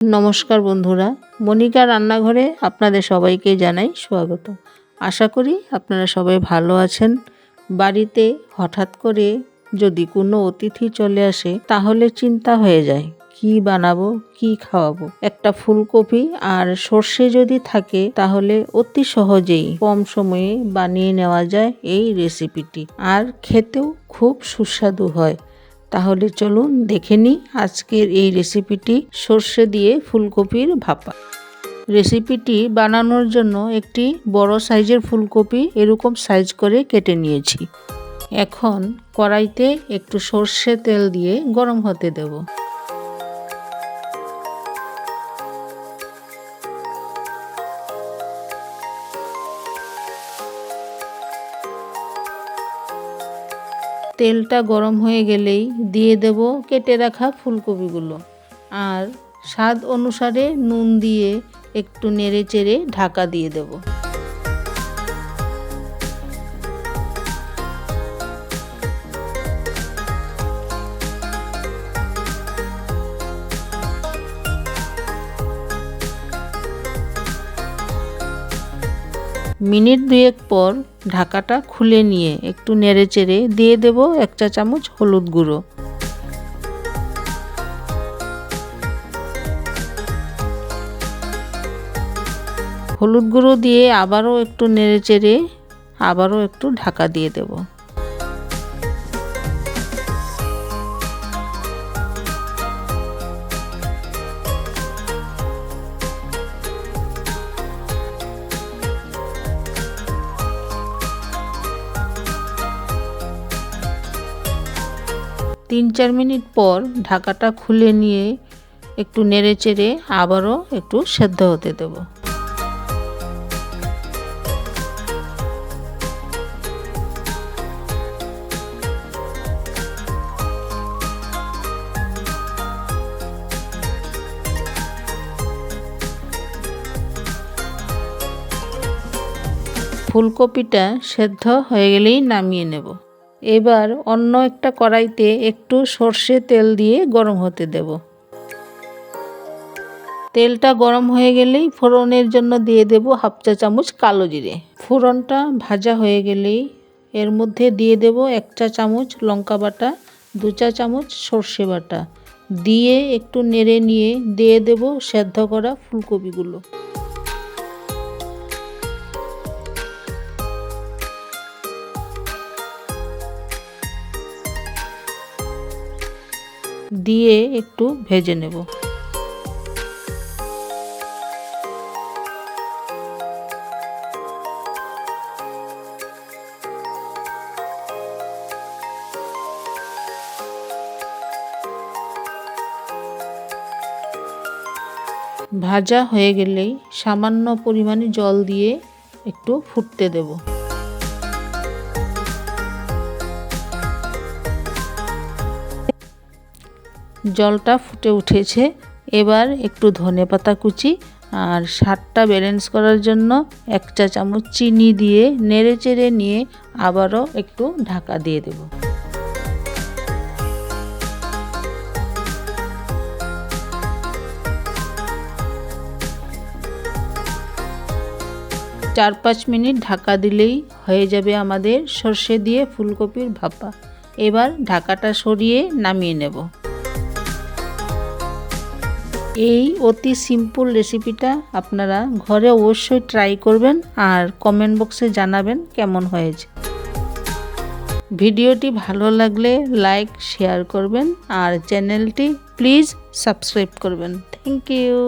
नमस्कार बंधुरा मनिका रान्नाघरे आपनादेर सबाइके जानाई स्वागत। आशा करी आपनारा सबाई भालो आछेन। बाड़ीते हठात् करे जदि कोनो अतिथि चले आसे ताहले चिंता हये जाय कि बानाबो कि खाওয়াবো। एकटा फुलकपि आर सर्षे जदि थाके ताहले अति सहजेई कम समये बानिये नेওয়া যায় এই রেসিপিটি আর খেতেও খুব সুস্বাদু হয়। তাহলে চলুন দেখে নিই আজকের এই রেসিপিটি সর্ষে দিয়ে ফুলকপির ভাপা। রেসিপিটি বানানোর জন্য একটি বড় সাইজের ফুলকপি এরকম সাইজ করে কেটে নিয়েছি। এখন কড়াইতে একটু সর্ষে তেল দিয়ে গরম হতে দেব। তেলটা গরম হয়ে গেলেই দিয়ে দেব কেটে রাখা ফুলকপিগুলো আর স্বাদ অনুসারে নুন দিয়ে একটু নেড়েচেড়ে ঢাকা দিয়ে দেব। মিনিট দুয়েক পর ঢাকাটা খুলে নিয়ে একটু নেড়েচেড়ে দিয়ে দেব 1 চা চামচ হলুদ গুঁড়ো। হলুদ গুঁড়ো দিয়ে আবারও একটু নেড়েচেড়ে আবারও একটু ঢাকা দিয়ে দেব। तीन चार मिनट पर ढाकाटा खुले निए एकटू नेड़ेचेड़े आबारो एकटू सेদ্ধ होते देब। फुलकपिटा सेদ্ধ हये गेलेई नामिये नेब। এবার অন্য একটা কড়াইতে একটু সরষে তেল দিয়ে গরম হতে দেব। তেলটা গরম হয়ে গেলেই ফোড়নের জন্য দিয়ে দেব 1/2 চা চামচ কালো জিরে। ফোড়নটা ভাজা হয়ে গেলেই এর মধ্যে দিয়ে দেব 1 চা চামচ লঙ্কা বাটা, 2 চা চামচ সরষে বাটা দিয়ে একটু নেড়ে নিয়ে দিয়ে দেব সেদ্ধ করা ফুলকপিগুলো। দিয়ে একটু ভেজে নেব। ভাজা হয়ে গেলেই সামান্য পরিমাণে জল দিয়ে একটু ফুটতে দেব। জলটা ফুটে উঠেছে। এবার একটু ধনেপাতা কুচি আর স্বাদটা ব্যালেন্স করার জন্য 1 চা চামচ চিনি দিয়ে নেড়েচেড়ে নিয়ে আবারও একটু ঢাকা দিয়ে দেব। চার 5 মিনিট ঢাকা দিলেই হয়ে যাবে আমাদের সর্ষে দিয়ে ফুলকপির ভাপা। এবার ঢাকাটা সরিয়ে নামিয়ে নেব। এই অতি সিম্পল রেসিপিটা আপনারা ঘরে অবশ্যই ট্রাই করবেন আর কমেন্ট বক্সে জানাবেন কেমন হয়েছে। ভিডিওটি ভালো লাগলে লাইক শেয়ার করবেন আর চ্যানেলটি প্লিজ সাবস্ক্রাইব করবেন। Thank you.